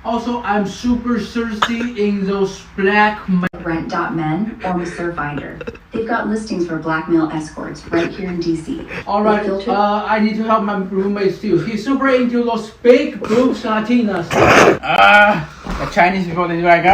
Also, I'm super thirsty in those black. Rent.men or Mr. Finder. They've got listings for blackmail escorts right here in DC. Alright, I need to help my roommate too. He's super into those big boobs Latinas. The Chinese people, they're like,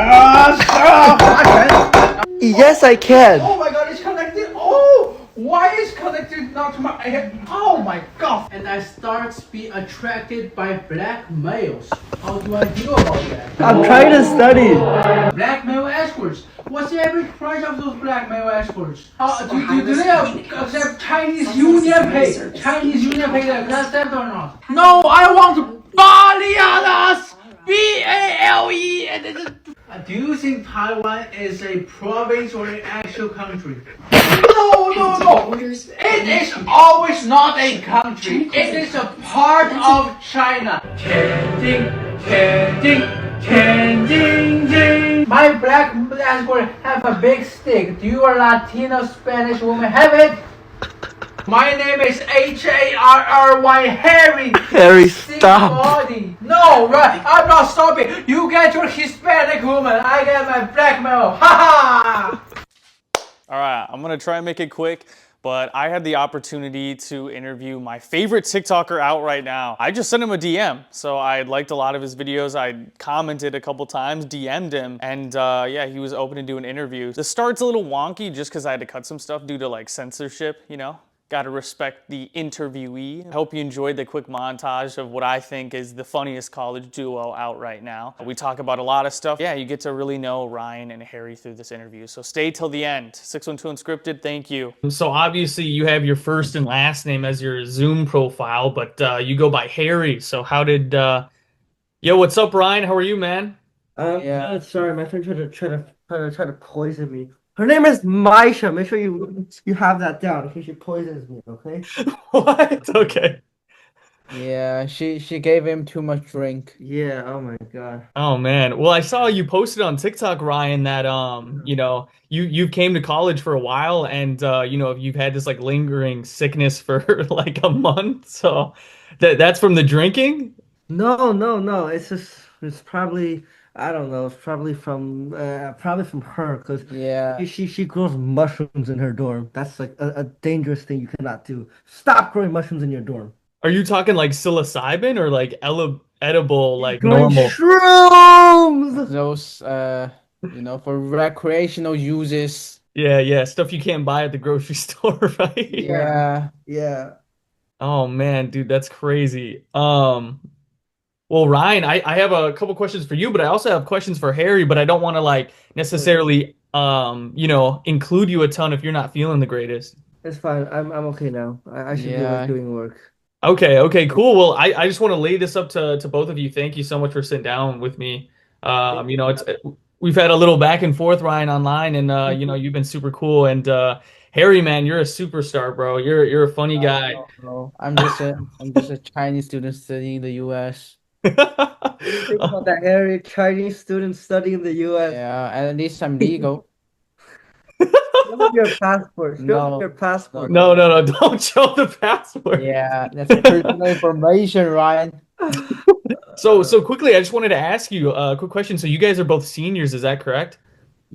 Yes, I can. oh my god, it's connected. Oh, why is connected not to my head? Oh my god. And I start to be attracted by black males. How do I do about that? I'm trying to study. Black male escorts. What's the average price of those black male escorts? Do they accept Chinese Union Pay? Chinese Union Pay accept or not? No, I want Baleadas! BALE! Do you think Taiwan is a province or an actual country? No. It is always not a country. It is a part of China. My black escort have a big stick. Do you a Latino Spanish woman have it? My name is Harry. Harry. Harry, Thick stop. body. No, right? I'm not stopping. You get your Hispanic woman. I get my black male. Ha ha. All right, I'm gonna try and make it quick, but I had the opportunity to interview my favorite TikToker out right now. I just sent him a DM, so I liked a lot of his videos. I commented a couple times, DM'd him, and yeah, he was open to do an interview. The start's a little wonky just because I had to cut some stuff due to like censorship, you know? Gotta respect the interviewee. I hope you enjoyed the quick montage of what I think is the funniest college duo out right now. We talk about a lot of stuff. Yeah, you get to really know Ryan and Harry through this interview. So stay till the end. 612 Unscripted, thank you. So obviously you have your first and last name as your Zoom profile, but you go by Harry. So how did, yo, what's up, Ryan? How are you, man? Yeah, sorry, my friend tried to poison me. Her name is Maisha. Make sure you have that down in case she poisons me, okay? What? Okay. Yeah, she gave him too much drink. Yeah, oh my god. Oh man. Well, I saw you posted on TikTok, Ryan, that you know, you came to college for a while and you know, you've had this like lingering sickness for like a month. So that's from the drinking? No. It's probably I don't know. It's probably from her because Yeah. she grows mushrooms in her dorm. That's like a dangerous thing you cannot do. Stop growing mushrooms in your dorm. Are you talking like psilocybin or like edible, like Growing normal? shrooms. Those you know, for recreational uses. Yeah, stuff you can't buy at the grocery store, right? Yeah. Oh man, dude, that's crazy. Well, Ryan, I have a couple questions for you, but I also have questions for Harry, but I don't want to like necessarily you know, include you a ton if you're not feeling the greatest. It's fine. I'm okay now. I should be like doing work. Okay, cool. Well, I just want to lay this up to both of you. Thank you so much for sitting down with me. You know, we've had a little back and forth, Ryan, online, and you know, you've been super cool. And Harry, man, you're a superstar, bro. You're a funny guy. No. I'm just a Chinese student studying in the US. Think about that, Harry, Chinese student studying in the US. Yeah, at least I'm legal. Show me your passport. Show me No. your passport. No, don't show the password. Yeah, that's personal information, Ryan. So quickly, I just wanted to ask you a quick question. So you guys are both seniors, is that correct?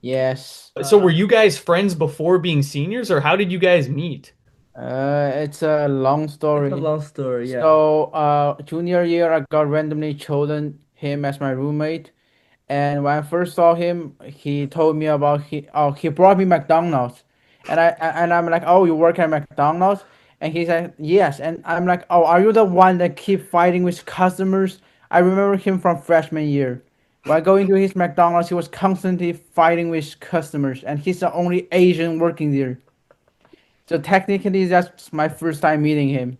Yes. So were you guys friends before being seniors, or how did you guys meet? It's a long story. It's a long story, yeah. So, junior year, I got randomly chosen him as my roommate. And when I first saw him, he told me about he brought me McDonald's, and I'm like, oh, you work at McDonald's? And he said yes, and I'm like, oh, are you the one that keep fighting with customers? I remember him from freshman year. While going to his McDonald's, he was constantly fighting with customers, and he's the only Asian working there. So technically, that's my first time meeting him,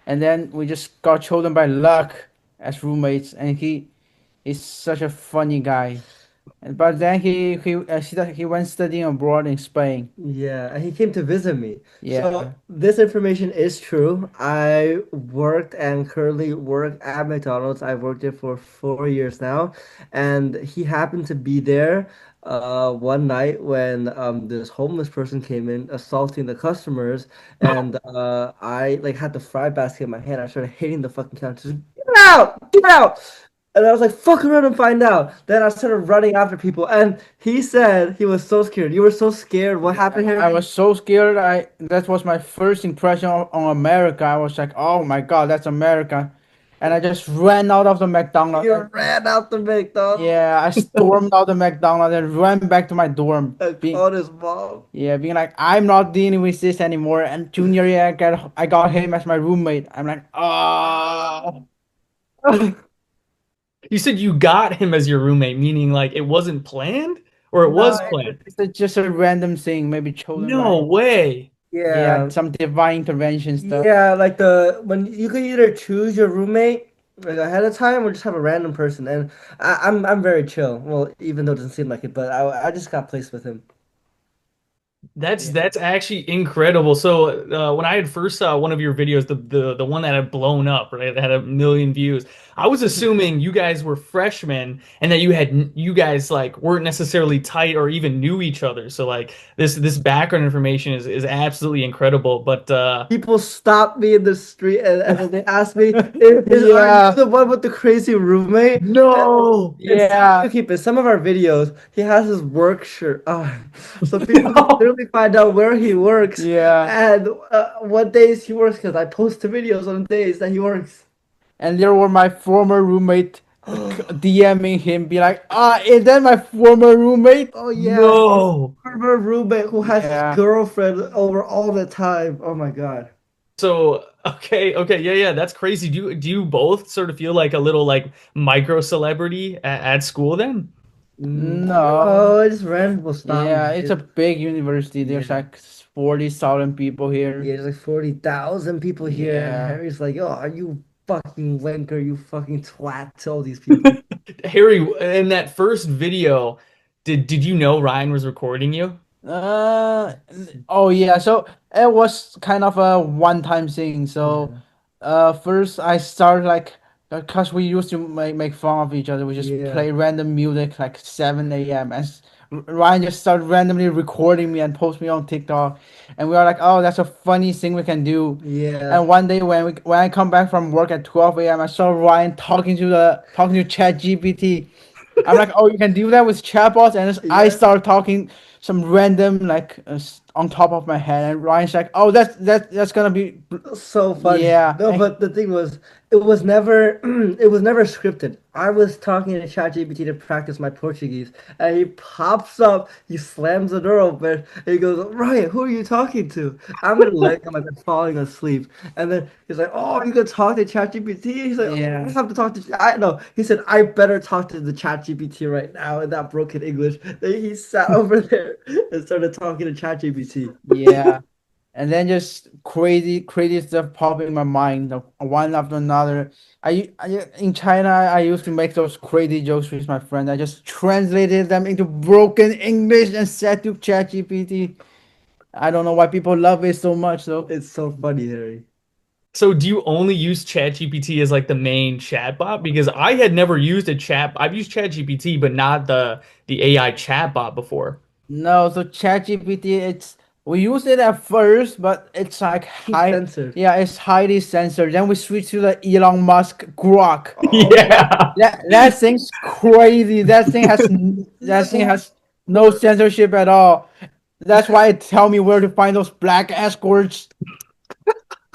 and then we just got chosen by luck as roommates, and he's such a funny guy. But then he went studying abroad in Spain. Yeah, and he came to visit me. Yeah. So this information is true. I worked and currently work at McDonald's. I've worked there for 4 years now, and he happened to be there one night when this homeless person came in assaulting the customers, and I like had the fry basket in my hand. I started hitting the fucking counter. Just, get out! Get out! And I was like, fuck around and find out. Then I started running after people. And he said he was so scared. You were so scared. What happened here? I was so scared. That was my first impression on America. I was like, oh my god, that's America, and I just ran out of the McDonald's. You ran out the McDonald's Yeah, I stormed out the McDonald's and ran back to my dorm. and Being called his mom. Yeah, being like, I'm not dealing with this anymore. And junior year, I got him as my roommate. I'm like, ah. You said you got him as your roommate, meaning like it wasn't planned or it No, was planned? just a random thing, maybe chosen by, No way. yeah, Yeah. some divine intervention stuff. Yeah, like the when you could either choose your roommate like ahead of time or just have a random person. And I'm very chill. Well, even though it doesn't seem like it, but I just got placed with him. That's actually incredible. So when I had first saw one of your videos, the one that had blown up, right, that had 1 million views, I was assuming you guys were freshmen and that you guys like weren't necessarily tight or even knew each other. So like this background information is absolutely incredible. But People stopped me in the street and then they asked me, are Yeah. you the one with the crazy roommate? no, Yeah. To keep it, some of our videos, he has his work shirt on. So people literally find out where he works. Yeah. And what days he works, because I post the videos on the days that he works. And there were my former roommate DMing him, be like, is that my former roommate? Oh, yeah. no. Former roommate who has Yeah. his girlfriend over all the time. Oh, my God. So okay, yeah, that's crazy. Do you both sort of feel like a little like micro celebrity at school then? No. Oh, it's random stuff. Yeah, it's a big university. There's Yeah. like 40,000 people here. Yeah, there's like 40,000 people here, and Yeah. Harry's like, "Oh, are you fucking wanker? You fucking twat!" To all these people. Harry, in that first video, did you know Ryan was recording you? Uh, oh yeah, so it was kind of a one-time thing. So, first I started like, because we used to make fun of each other. We just Yeah. play random music like 7 a.m. and Ryan just started randomly recording me and post me on TikTok, and we are like, oh, that's a funny thing we can do. Yeah. And one day when I come back from work at 12 a.m., I saw Ryan talking to ChatGPT. I'm like, oh, you can do that with chatbots, and I Yeah. start talking some random like on top of my head, and Ryan's like, oh, that's gonna be, So funny. yeah. No, but the thing was, it was never, it was never scripted. I was talking to ChatGPT to practice my Portuguese, and he pops up, he slams the door open, and he goes, "Ryan, who are you talking to?" I'm in leg, I'm like falling asleep, and then he's like, "Oh, you could talk to ChatGPT." He's like, Yeah. "Oh, I have to talk to." I know. He said, "I better talk to the ChatGPT right now," in that broken English. Then he sat over there and started talking to ChatGPT. Yeah. And then just crazy stuff pop in my mind, one after another. In China, I used to make those crazy jokes with my friends. I just translated them into broken English and said to ChatGPT. I don't know why people love it so much, though. It's so funny, Harry. So do you only use ChatGPT as like the main chatbot? Because I had never used a chat. I've used ChatGPT, but not the AI chatbot before. No, so ChatGPT, we use it at first, but it's like Censored. yeah, it's highly censored. Then we switch to the Elon Musk Grok. Yeah. That thing's crazy. That thing has no censorship at all. That's why it tell me where to find those black escorts.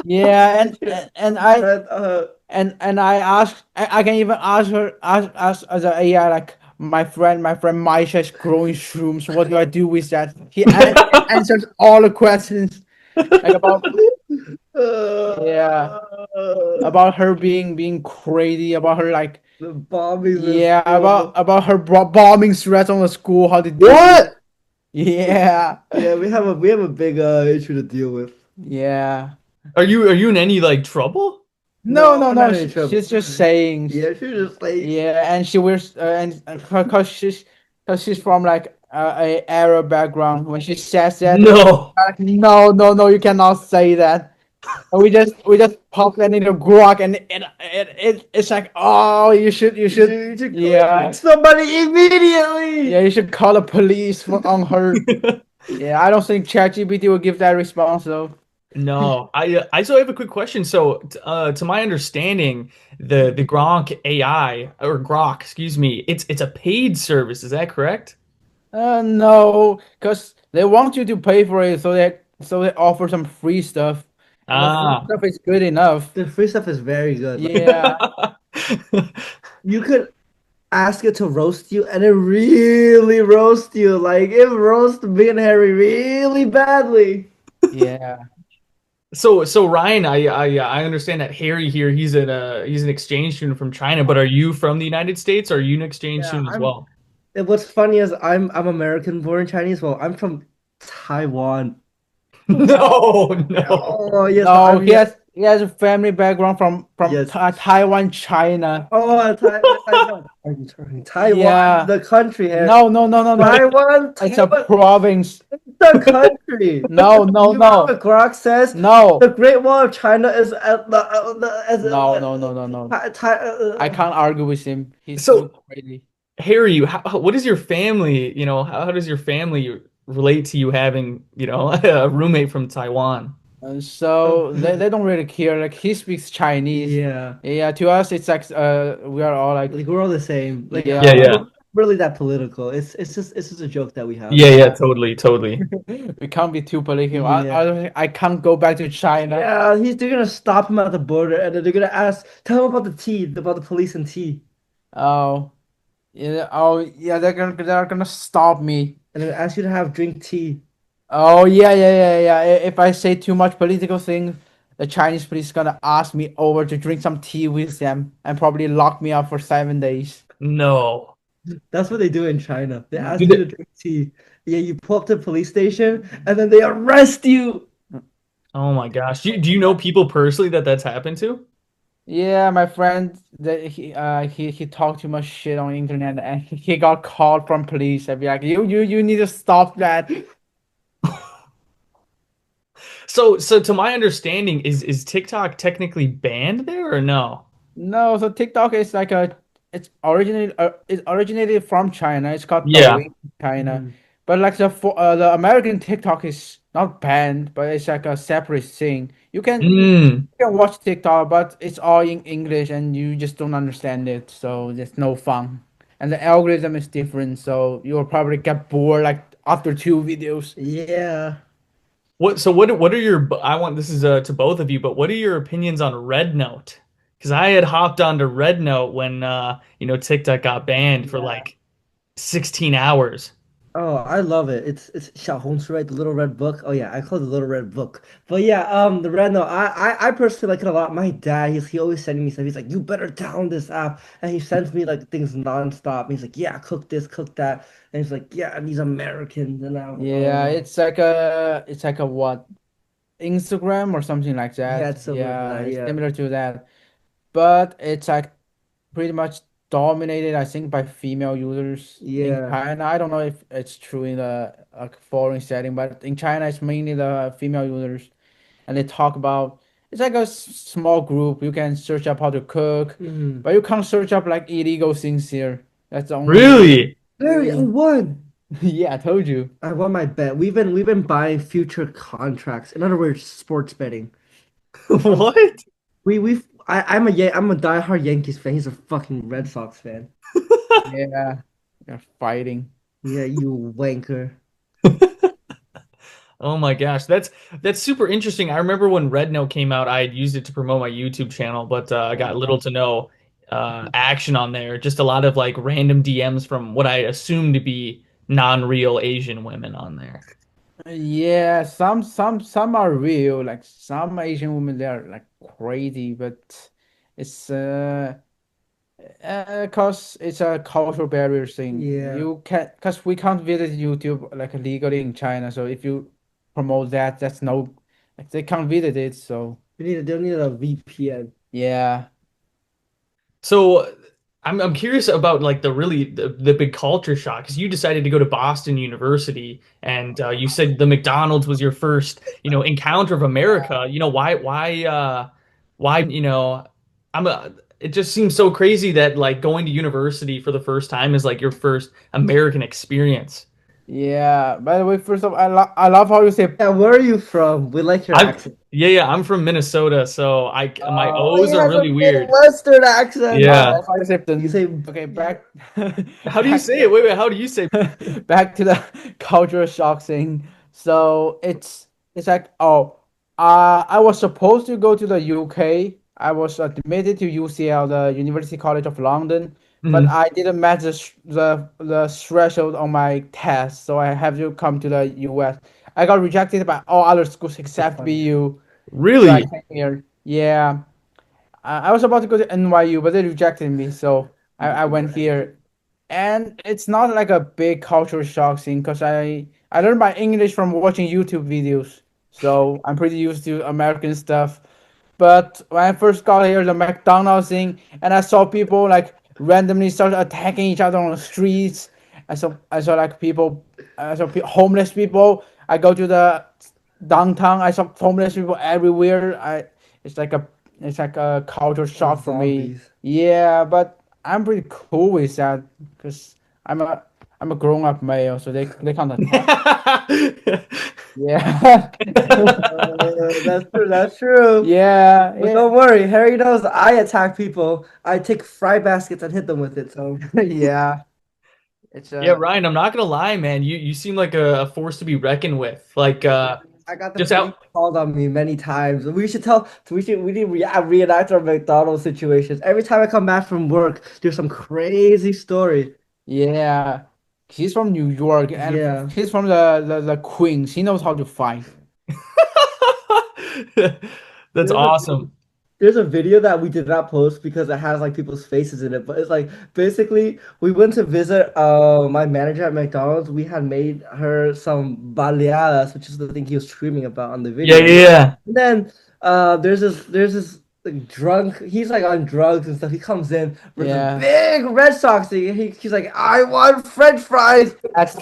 Yeah, and I And, and I ask, I can even ask as an AI, like my friend Maisha is growing shrooms. What do I do with that? Answers all the questions, like yeah, about her being crazy, about her like, the bombing. yeah, about her bombing threats on the school. How did What? Yeah, Yeah, we have a big issue to deal with. yeah. Are you in any like trouble? No, No, no, I'm no. not in trouble. She's just saying. Yeah, she just like Yeah, and she wears and because she's from like a Arab background. When she says that, No. like, no, you cannot say that. And we just pop that into Grok, and it's like, oh, you should yeah, somebody immediately. yeah, you should call the police on her. Yeah, I don't think ChatGPT will give that response though. No, I so I have a quick question. So, to my understanding, the Gronk AI or Grok, excuse me, it's a paid service. Is that correct? No, because they want you to pay for it, so they offer some free stuff, and the free Ah. stuff is good enough. The free stuff is very good. Like, Yeah, you could ask it to roast you, and it really roast you. Like it roasts me and Harry really badly. yeah, So Ryan, I understand that Harry here, he's an exchange student from China, but are you from the United States or are you an exchange Yeah, student as I'm. well? And what's funny is I'm American born Chinese. Well, I'm from Taiwan. No, no. Oh yes, but no, I'm yeah, he has a family background from yes. Taiwan, China. Oh, Taiwan. I'm sorry, Taiwan, Yeah, the country, Harry. no, no, no, no, no. It's a Taiwan, province. the country. No, no, You know no, what Grok says? The no, Great Wall of China is at no, no, no, no, no. I can't argue with him. He's So too crazy. Harry, what is your family, how does your family relate to you having, a roommate from Taiwan? So they don't really care. Like he speaks Chinese. yeah, Yeah, to us it's like we are all like like we're all the same. Like Yeah, yeah, yeah. we're really that political. It's just a joke that we have. Yeah, yeah, yeah. totally, totally. We can't be too political. Yeah. I can't go back to China. Yeah, they're gonna stop him at the border and then they're gonna tell him about the tea, about the police and tea. Oh yeah, oh yeah, they're gonna stop me. And they're gonna ask you to drink tea. Oh yeah, yeah, yeah, yeah. If I say too much political thing, the Chinese police gonna ask me over to drink some tea with them and probably lock me up for 7 days. No. That's what they do in China. They Do ask you they- to drink tea. Yeah, you pull up to the police station and then they arrest you. Oh my gosh. Do you know people personally that that's happened to? Yeah, my friend that he talked too much shit on the internet and he got called from police. I'd be like, you need to stop that. So to my understanding, is TikTok technically banned there or no? No, so TikTok is like it's originated from China. It's called Yeah. Douyin in China, Mhm. but like the American TikTok is not banned, but it's like a separate thing. Mm. You can watch TikTok, but it's all in English and you just don't understand it, so there's no fun. And the algorithm is different, so you'll probably get bored like after two videos. Yeah. What are your I want this is to both of you, but what are your opinions on Red Note? Because I had hopped onto Red Note when TikTok got banned for Yeah. like 16 hours. Oh, I love it. It's 小红书, right? The little red book. Oh yeah, I call it the little red book. But yeah, the red note. I personally like it a lot. My dad, he always sending me stuff. He's like, you better download this app, and he sends me like things nonstop. He's like, yeah, cook this, cook that, and he's like, yeah, and these Americans, and I'm, Yeah, it's like a what Instagram or something like yeah, that. it's similar to Yeah, that. it's Yeah, similar to that, but it's like pretty much dominated, I think, by female users in yeah. China. I don't know if it's true in the like foreign setting, but in China, it's mainly the female users, and they talk about it's like a small group. You can search up how to cook, Mhm. but you can't search up like illegal things here. That's the only. Really? Very, I won. Yeah, I told you. I won my bet. We've been buying future contracts. In other words, sports betting. What? I'm a diehard Yankees fan. He's a fucking Red Sox fan. Yeah, they're fighting. Yeah, you wanker. Oh my gosh, that's super interesting. I remember when Red Note came out, I had used it to promote my YouTube channel, but I got little to no action on there. Just a lot of like random DMs from what I assume to be non-real Asian women on there. Yeah, some are real. Like some Asian women, they're like crazy, but it's cause it's a cultural barrier thing. Yeah. You can't, cause we can't visit YouTube like legally in China. So if you promote that, that's no, like they can't visit it. So They need a VPN. yeah, So I'm curious about like the big culture shock because you decided to go to Boston University and you said the McDonald's was your first encounter of America. Why I'm a it just seems so crazy that like going to university for the first time is like your first American experience. Yeah. By the way, first off, I love how you say Yeah, where are you from? We like your I'm accent. yeah, I'm from Minnesota, so I my Oh, O's he are has a really weird. Midwestern accent. I Yeah. love how you say You say okay, back How do you back say it? Wait, how do you say? back to the cultural shock thing. So it's like I was supposed to go to the UK. I was admitted to UCL, the University College of London, but Mhm. I didn't match the threshold on my test, so I have to come to the US. I got rejected by all other schools that's except funny. BU, so I Really? came here. Yeah, I was about to go to NYU, but they rejected me, so I went here. And it's not like a big cultural shock thing because I learned my English from watching YouTube videos, so I'm pretty used to American stuff. But when I first got here, the McDonald's thing, and I saw people like randomly start attacking each other on the streets. I saw like people, homeless people. I go to the downtown. I saw homeless people everywhere. It's like a it's like a culture Oh, shock for me. zombies. Yeah, but I'm pretty cool with that because I'm a I'm a grown up male, so they can't attack. Yeah, That's true. That's true. yeah, But yeah, don't worry, Harry knows I attack people. I take fry baskets and hit them with it. So yeah. It's Yeah, a Ryan, I'm not gonna lie, man. You seem like a force to be reckoned with. Like I got the just police out. called on me many times. We should tell. We need reenact our McDonald's situations. Every time I come back from work, there's some crazy story. yeah. He's from New York and Yeah. he's from the Queens. He knows how to fight. That's There's a awesome. there's a video that we did not post because it has like people's faces in it, but it's like basically we went to visit my manager at McDonald's. We had made her some baleadas, which is the thing he was screaming about on the Yeah, video. yeah, yeah. And then there's this like drunk. He's like on drugs and stuff. He comes in with this Yeah. big Red Sox thing. He's like, I want French fries. At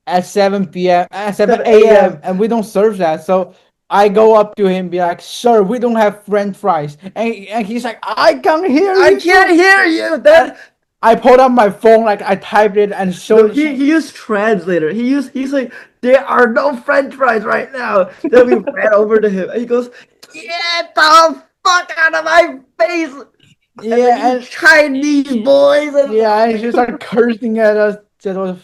at 7 p.m. at 7 7 a.m. a.m. and we don't serve that. So I go up to him, be like, "Sir, we don't have French fries," and he's like, "I can't hear I you." can't hear you. And Then I pulled up my phone, like I typed it and no, showed. he used translator. He's like, there are no French fries right now. Then we ran over to him and he goes, get the fuck out of my face. And then Yeah, you and Chinese boys yeah, and she started cursing at us. That was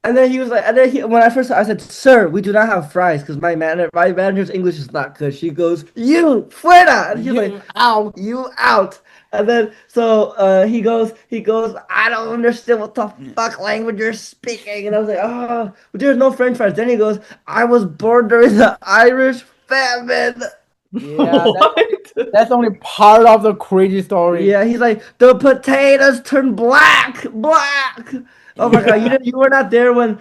and then he was like, and then when I first I said, "Sir, we do not have fries because my manager's English is not good." She goes, "You fuera," and he's like, you out. "You out." And then so he goes, "I don't understand what the fuck language you're speaking." And I was like, "Oh, there's no French fries." Then he goes, "I was born during the Irish famine." Yeah, What? that's only part of the crazy story. Yeah, he's like, the potatoes turn black, black. Oh my God, Yeah, you were not there when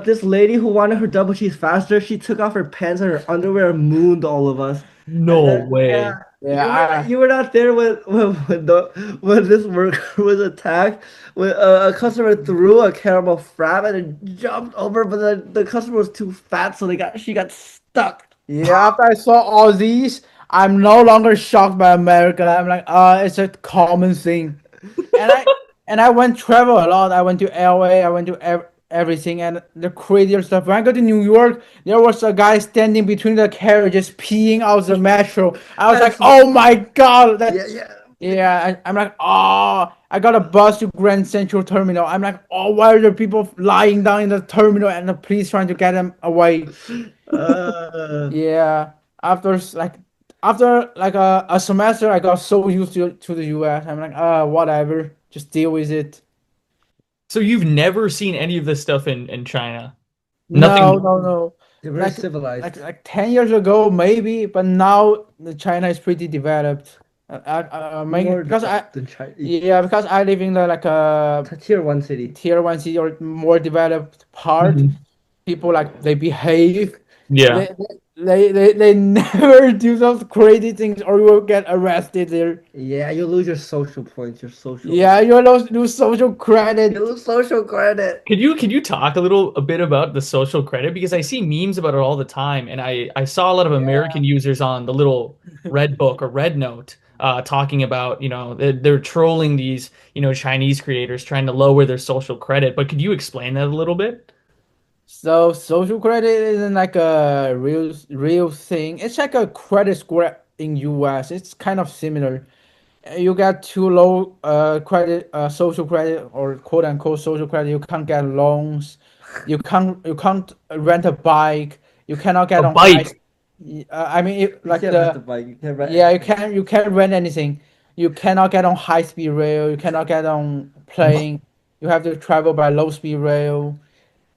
this lady who wanted her double cheese faster, she took off her pants and her underwear and mooned all of us. And No then yeah, way. yeah. you were not there when this worker was attacked. When a customer threw a caramel frap and it jumped over, but the customer was too fat, so she got stuck. Yeah, after I saw all these, I'm no longer shocked by America. I'm like, it's a common thing. And I went travel a lot. I went to LA. I went to everything and the crazier stuff. When I got to New York, there was a guy standing between the carriages peeing out the metro. I was like, That's oh my god, yeah, that's yeah. yeah. I'm like, oh, I got a bus to Grand Central Terminal. I'm like, oh, why are there people lying down in the terminal and the police trying to get them away? Uh, Yeah, after like a semester, I got so used to the US. I'm like, whatever, just deal with it. So you've never seen any of this stuff in China? No, Nothing. no, no. they're very Like civilized. like 10 years ago, maybe, but now the China is pretty developed. More Because developed than China. yeah, because I live in the like a Tier one city. tier one city or more developed part. Mhm. People like they behave. Yeah. They never do those crazy things or you will get arrested there. Yeah, you lose your social points, your social. Yeah, you lose social You credit. lose social credit. Could you talk a bit about the social credit? Because I see memes about it all the time, and I saw a lot of Yeah. American users on the little red book or red note talking about, they're trolling these, Chinese creators trying to lower their social credit. But could you explain that a little bit? So social credit isn't like a real thing. It's like a credit score in US. It's kind of similar. You get too low credit, social credit or quote unquote social credit. You can't get loans. You can't rent a bike. You cannot A get on high. bike. I mean, You can't rent a bike. You can't rent yeah, anything. you can't rent anything. You cannot get on high speed rail. You cannot get on plane. You have to travel by low speed rail.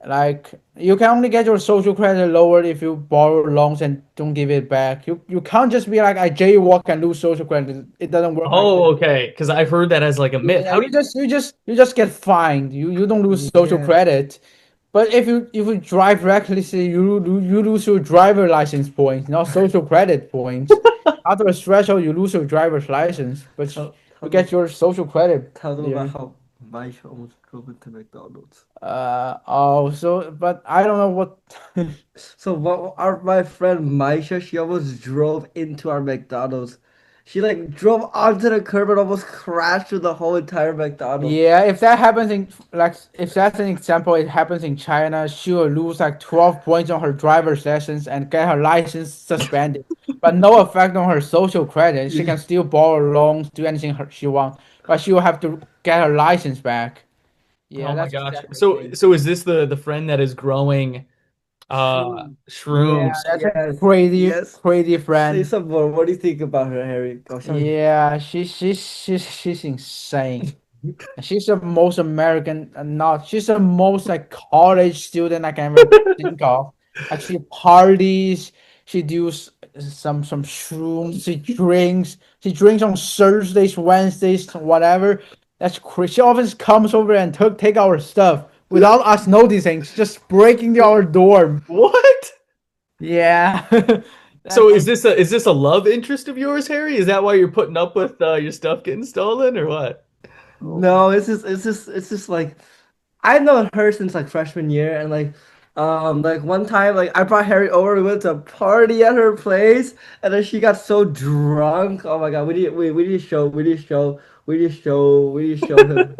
Like you can only get your social credit lowered if you borrow loans and don't give it back. You can't just be like I jaywalk and lose social credit. It doesn't work like that. Oh, okay. Because I've heard that as like a myth. Yeah, How do you just get fined. You don't lose social Yeah. credit. But if you drive recklessly, you lose your driver license points, not social credit points. After a threshold, you lose your driver's license, but Tell, you tell them, get your social credit tell them about there. how my almost drove into McDonald's. But I don't know what. So what my friend Maisha, she almost drove into our McDonald's. She like drove onto the curb and almost crashed through the whole entire McDonald's. Yeah, if that happens in like if that's an example, it happens in China, she will lose like 12 points on her driver's license and get her license suspended. But no effect on her social credit. She Yeah. can still borrow loans, do anything she wants, but she will have to get her license back. Yeah, Oh my that's a gosh. separate So thing. so is this the friend that is growing Yeah, shrooms? that's a Yes. crazy, Yes. crazy Say friend. some more. What do you think about her, Harry? Oh, sorry. Yeah, she's insane. She's the most American, not she's the most like college student I can ever think of. Like she parties, she does some shrooms, she drinks on Thursdays, Wednesdays, whatever. That's crazy. She often comes over and take our stuff without us noticing. She's just breaking our dorm. What? Yeah, So that's is this a love interest of yours, Harry? Is that why you're putting up with your stuff getting stolen or what? No, it's just like I've known her since like freshman year, and like one time like I brought Harry over, we went to a party at her place, and then she got so drunk. Oh my God, we need to show him.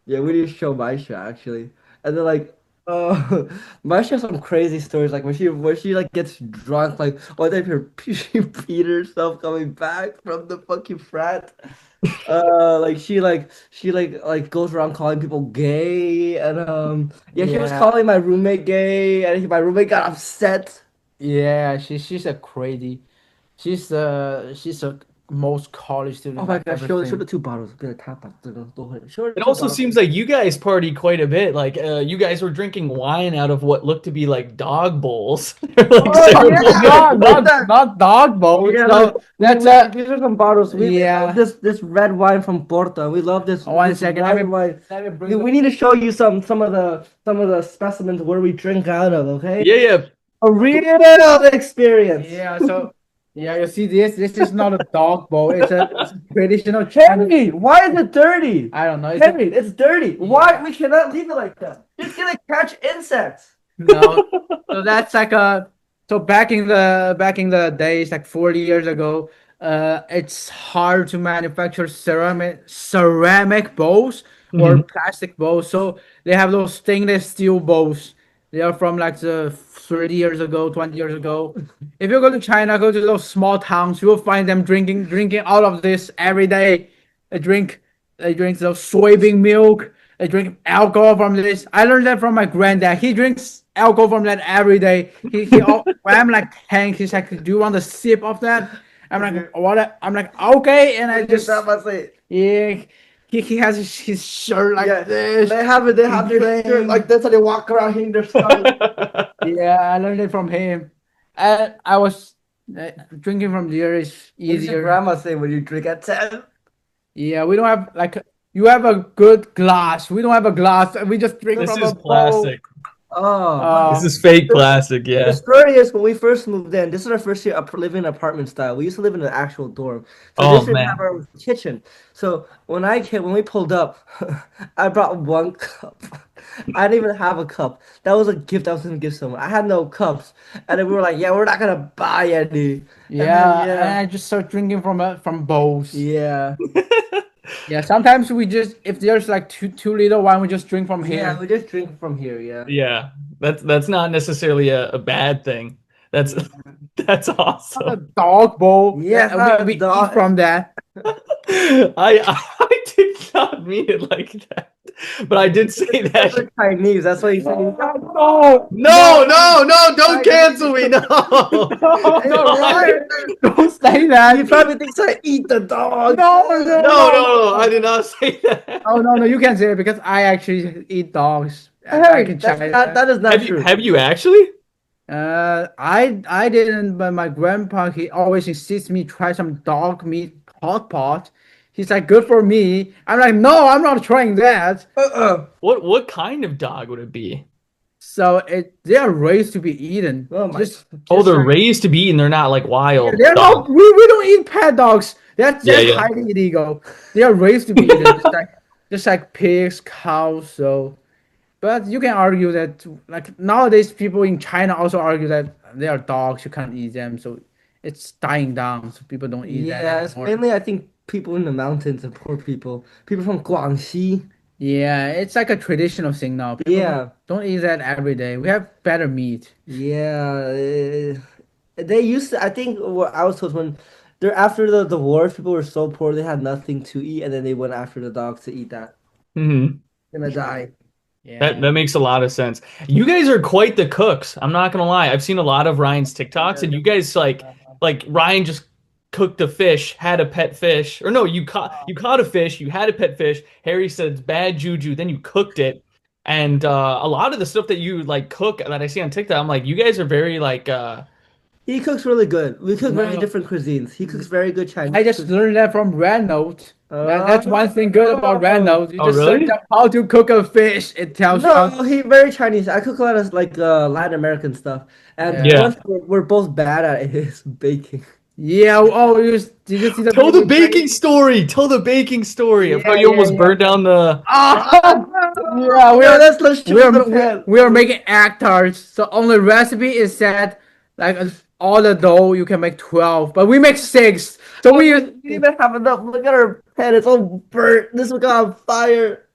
Yeah, we need to show Maisha actually. And then like Maisha has some crazy stories like when she like gets drunk, like one time her she peed herself coming back from the fucking frat. Like she goes around calling people gay, and yeah, she was yeah. calling my roommate gay, and my roommate got upset. Yeah, she's a crazy. She's the most college Oh student my I gosh, ever show seen. the two bottles. Gonna tap out. Show her the It two also bottles. seems like you guys party quite a bit. Like you guys were drinking wine out of what looked to be like dog bowls. They're like Oh yeah, ceremonial. look at that. Not dog boat. Yeah, No, look, that's a these are some bottles. We love yeah. this red wine from Porto. We love One this second, white wine. let me bring We need to show you some of the specimens where we drink out of. Okay, Yeah, yeah. a real experience. yeah. So yeah, you see this is not a dog boat. It's a traditional Henry, Chinese. why is it dirty? I don't know. Henry, it's dirty. Why Yeah. we cannot leave it like that? It's gonna catch insects. No, so that's like a so back in the days, like 40 years ago, it's hard to manufacture ceramic bowls or Mhm. plastic bowls. So they have those stainless steel bowls. They are from like the 30 years ago, 20 years ago. If you go to China, go to those small towns, you will find them drinking out of this every day. They drink they drink the soybean milk. They drink alcohol from this. I learned that from my granddad. He drinks alcohol from that every day. When I'm like Hank, he's like, "Do you want a sip of that?" I'm like, "What?" I'm like, "Okay," and What I did your just grandma say? yeah. He has his shirt like Yeah, this. they have it. They He have their shirt drinks. like this, and they walk around hitting their stomach. Yeah, I learned it from him. And I was drinking from there is What does your easier. grandma say when you drink at 10? Yeah, we don't have like you have a good glass. We don't have a glass. We just drink This from is a bowl. plastic. Oh, This Oh, is fake the, plastic, the yeah. story is when we first moved in, this is our first year living in apartment style. We used to live in an actual dorm. So this Oh didn't have man. our own kitchen. So when we pulled up, I brought one cup. I didn't even have a cup. That was a gift I was gonna give someone. I had no cups. And then we were like, yeah, we're not gonna buy any. And then yeah, and yeah. I just start drinking from bowls. Yeah. Yeah, sometimes we just if there's like two little one, we just drink from Yeah, here. we just drink from here. Yeah. Yeah, that's not necessarily a bad thing. That's Yeah. that's Not a awesome. dog bowl. Yeah, it's not a We eat dog. from that. I did not mean it like that, but I did say That's that. for Chinese. That's why you say. No, No, no, no! Don't Chinese. cancel me! No, no, Hey, no, Ryan, don't say he that. probably thinks I eat the dog. No, no, no, no, no! I no. did not say that. Oh no, no, you can't say it because I actually eat dogs back Harry, in that's not. China. That is not true. Have you actually? I didn't, but my grandpa he always insists me try some dog meat hot pot. He's like, good for me. I'm like, no, I'm not trying that. What kind of dog would it be? So they are raised to be eaten. Oh my. Oh, Just they're like raised to be eaten. They're not like yeah, wild they're not. dogs. We don't eat pet dogs. Yeah, That's yeah. highly illegal. They are raised to be eaten, just like pigs, cows. So, but you can argue that like nowadays people in China also argue that they are dogs. You can't eat them. So it's dying down. So people don't eat that Yeah, it's anymore. mainly I think people in the mountains and poor people. People from Guangxi. Yeah, it's like a traditional thing now. People Yeah, don't eat that every day. We have better meat. yeah. They used to. I think what I was told when they're after the wars, people were so poor they had nothing to eat, and then they went after the dogs to eat that. Hmm. Gonna die. Yeah. That makes a lot of sense. You guys are quite the cooks. I'm not gonna lie. I've seen a lot of Ryan's TikToks, and you guys like Ryan just cooked a fish, had a pet fish, or no, you caught a fish, you had a pet fish. Harry said it's bad juju, then you cooked it, and a lot of the stuff that you like cook that I see on TikTok, I'm like, you guys are very like He cooks really good. We cook very No, different cuisines. He cooks very good I Chinese just cuisine. learned that from Reynolds. That's one thing good about Oh. Reynolds. You oh just search really? up how to cook a fish. It tells you how. No, he very Chinese. I cook a lot of like Latin American stuff, and Yeah. one Yeah. thing we're both bad at is baking. Yeah. Oh, did you see the Tell the video? baking story. Tell the baking story of how Yeah, you yeah, almost yeah. burned down the. Ah, yeah, No, let's shoot we're from the pan. we're making egg tarts. So on the recipe it said like all the dough you can make 12, but we make 6. So we You use didn't even have enough. Look at our pan; it's all burnt. This one got on fire.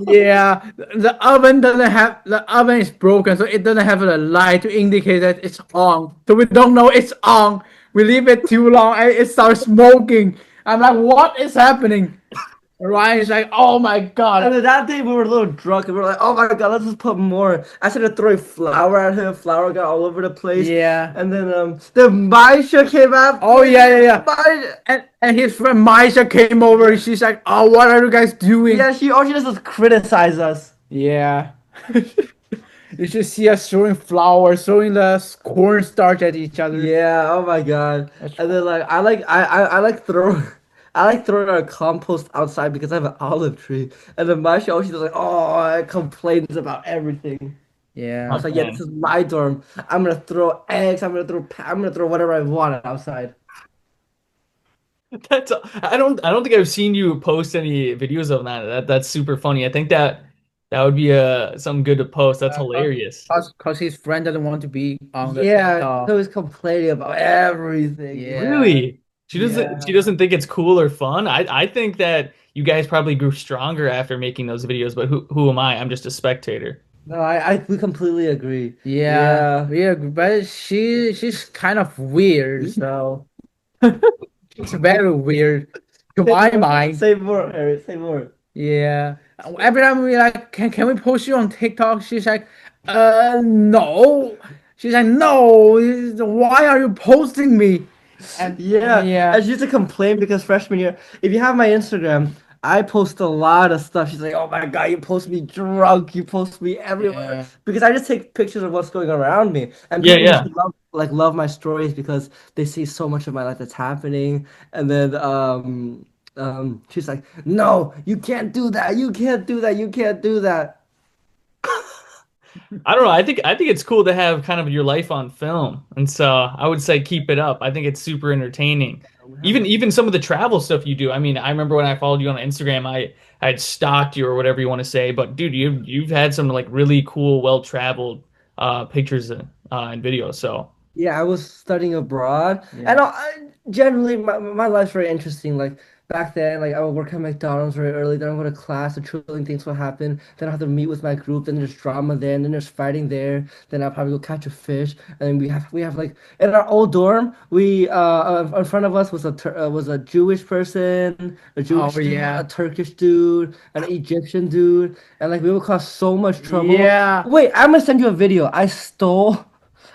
yeah, the oven is broken, so it doesn't have a light to indicate that it's on. So we don't know it's on. We leave it too long and it starts smoking. I'm like, what is happening? Ryan's like, oh my And god. then that day we were a little drunk, and we were like, "Oh my god, let's just put more." I started throwing flour at him. Flour got all over the place. Yeah. And then the Maisha came out. Oh yeah, yeah, yeah. Maisha. And his friend Maisha came over and she's like, oh, what are you guys doing? Yeah, all she does is criticize us. Yeah. You should see us throwing flour, throwing the cornstarch at each other. Yeah, oh my god. That's And then like I like throwing I like throwing our compost outside because I have an olive tree. And then Masha always does like, oh, it complains about everything. I Yeah. was like, yeah, this is my dorm. I'm gonna throw eggs. I'm gonna throw whatever I want outside. That's I don't think I've seen you post any videos of that. That's super funny. I think that would be something good to post. That's hilarious. Cause his friend doesn't want to be on the Yeah, TikTok. he's always complaining about everything. Yeah. Really? Yeah. She doesn't think it's cool or fun. I think that you guys probably grew stronger after making those videos, but who am I? I'm just a spectator. No, we completely agree. Yeah. Yeah. Yeah, but she's kind of weird, so it's very weird to my mind. Say more, Harry. Say more. Yeah. Every time we like, can we post you on TikTok? She's like, no. She's like, no. Why are you posting me? And Yeah, yeah, and she used to complain because freshman year, if you have my Instagram, I post a lot of stuff. She's like, "Oh my God, you post me drunk, you post me everywhere," yeah, because I just take pictures of what's going on around me, and Yeah, people yeah. used to love my stories because they see so much of my life that's happening. And then she's like, "No, you can't do that. You can't do that. You can't do that." I don't know. I think it's cool to have kind of your life on film, and so I would say keep it up. I think it's super entertaining. Even some of the travel stuff you do. I mean, I remember when I followed you on Instagram, I had stalked you or whatever you want to say, but dude, you've had some like really cool, well traveled pictures and videos. So Yeah, I was studying abroad, yeah. and generally my life's very interesting. Like back then, like I would work at McDonald's very early, then I would go to class, the thrilling things will happen, then I have to meet with my group, then there's drama there, and then there's fighting there, then I'll probably go catch a fish, and then we have like in our old dorm, we in front of us was a Jewish person, a Oh Jewish dude, a yeah. Turkish dude, an Egyptian dude, and like we would cause so much trouble. Yeah. Wait, I'm gonna send you a video. I stole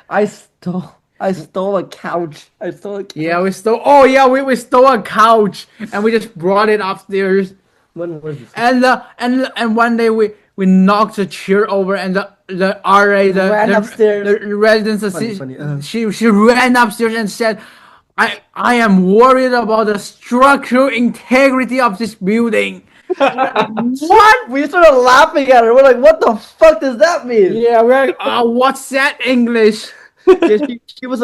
I stole a couch. I stole a Yeah, couch. we stole. Oh yeah, we stole a couch and we just brought it upstairs. When was this? And one day we knocked a chair over and the RA Ran upstairs. the residence Funny, funny. she ran upstairs and said, I am worried about the structural integrity of this building. What? We started laughing at her. We're like, what the fuck does that mean? Yeah, we're like, what's that English? Yeah, she was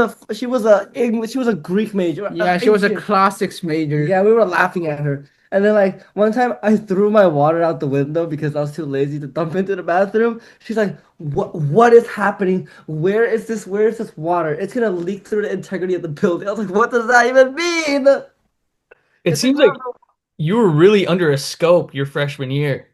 a Greek major. Yeah, she was a classics major. Yeah, we were laughing at her. And then like one time I threw my water out the window because I was too lazy to dump into the bathroom. She's like, what is happening? Where is this water? It's gonna leak through the integrity of the building. I was like, what does that even mean? It It's seems like, like you were really under a scope your freshman year.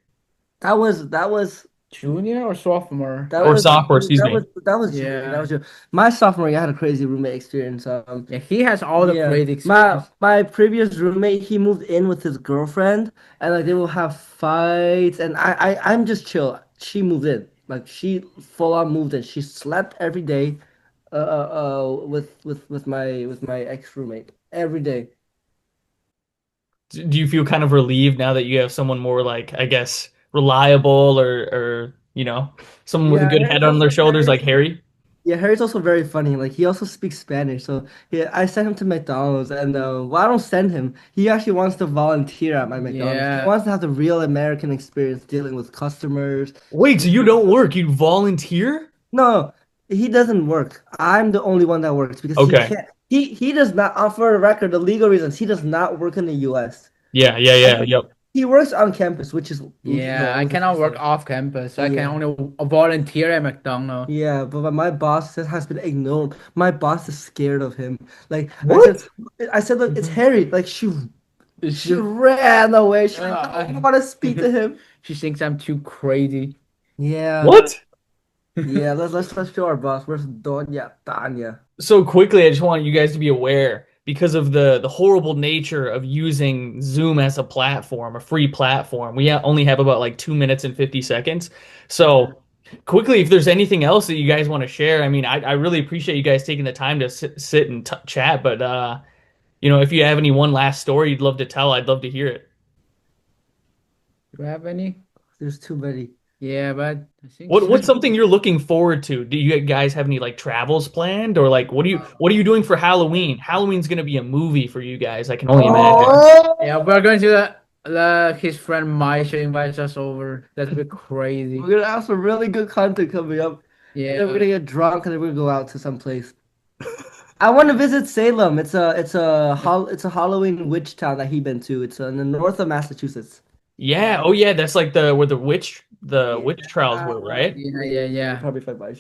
that was Junior or sophomore? That Or was sophomore, excuse me. that was junior. Yeah. That was junior. My sophomore year, I had a crazy roommate experience. Yeah, he has all the Yeah, great experience. my previous roommate, he moved in with his girlfriend, and like they will have fights, and I'm just chill. She moved in, like she full on moved in. She slept every day, with my ex roommate every day. Do you feel kind of relieved now that you have someone more like, I guess, reliable or someone with a Yeah, good head on their shoulders like Harry? Yeah, Harry's also very funny. Like he also speaks Spanish. So yeah, I sent him to McDonald's, and well, I don't send him. He actually wants to volunteer at my McDonald's. He Yeah. wants to have the real American experience dealing with customers. Wait, so you don't work, you volunteer? No, he doesn't work. I'm the only one that works because he Okay. can't. He does not. For a record, the legal reasons he does not work in the U.S. Yeah, yeah, yeah, yep. He works on campus, Yeah, I always a cannot work plus. off campus. I can Yeah. only volunteer at McDonald's. Yeah, but my boss has been ignored. My boss is scared of him. Like What? I said, look, it's Harry. Like It's she just, ran away. She uh, I don't want to speak to him. she thinks I'm too crazy. Yeah, What? yeah. Let's show our boss. Where's Doña Tanya? So quickly, I just want you guys to be aware because of the horrible nature of using Zoom as a platform, a free platform. We only have about like 2 minutes and 50 seconds. So quickly, if there's anything else that you guys want to share, I mean, I really appreciate you guys taking the time to sit and chat. But if you have any one last story you'd love to tell, I'd love to hear it. Do you have any? There's too many. Yeah, but I think What's something you're looking forward to? Do you guys have any like travels planned, or like what are you doing for Halloween? Halloween's gonna be a movie for you guys. I can only imagine. Oh, Yeah, we're going to his friend Maisha invites us over. That's a bit crazy. we're gonna have some really good content coming up. And then we're Yeah. gonna get drunk and then we're gonna go out to some place. I want to visit Salem. It's a Halloween witch town that he been to. It's in the north of Massachusetts. Yeah. Oh yeah. That's like where the witch trials were, right? Yeah, yeah, yeah. Probably fight by.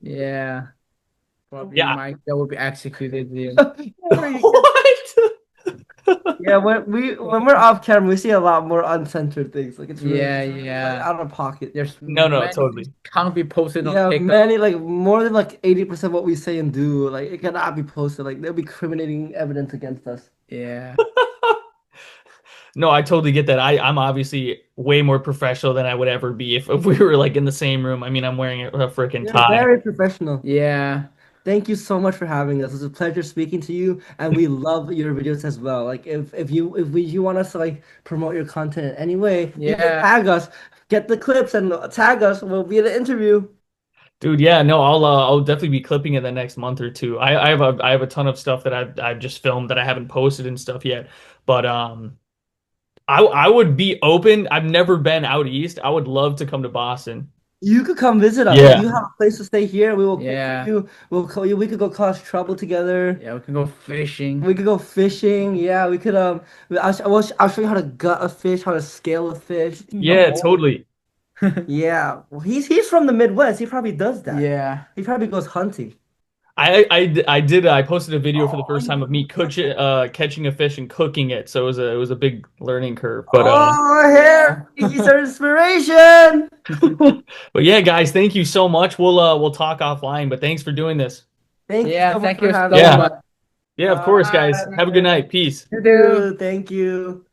Yeah. Probably Yeah. Mike that will be executed there. What? Yeah, when we're off camera, we see a lot more uncensored things. Like it's really Yeah, like, yeah. out of pocket. There's No, many totally. can't be posted on Yeah, TikTok. many like more than like 80% what we say and do, like it cannot be posted. Like there'll be criminating evidence against us. Yeah. No, I totally get that. I'm obviously way more professional than I would ever be if we were like in the same room. I mean, I'm wearing a freaking You're tie. very professional. Yeah. Thank you so much for having us. It's a pleasure speaking to you, and we love your videos as well. Like if you want us to like promote your content in any way, you can Yeah. tag us, get the clips and tag us. We'll be in the interview. Dude, yeah, no, I'll definitely be clipping in the next month or two. I have a ton of stuff that I've just filmed that I haven't posted and stuff yet. But I would be open. I've never been out east. I would love to come to Boston. You could come visit us. Yeah. You have a place to stay here. We will cook Yeah. for you. We'll call you. We could go cause trouble together. Yeah, we can go fishing. We could go fishing. Yeah, we could I'll show you how to gut a fish, how to scale a fish. Yeah, totally. Yeah. Well, he's from the Midwest. He probably does that. Yeah. He probably goes hunting. I did. I posted a video for the first time of me catching a fish and cooking it. So it was a big learning curve. But Oh, here, he's our inspiration. but yeah, guys, thank you so much. We'll talk offline. But thanks for doing this. Thank you Yeah, so much thank for you so having Yeah. me. much. Yeah, of course, guys. Bye. Have a good night. Peace. You too. Thank you.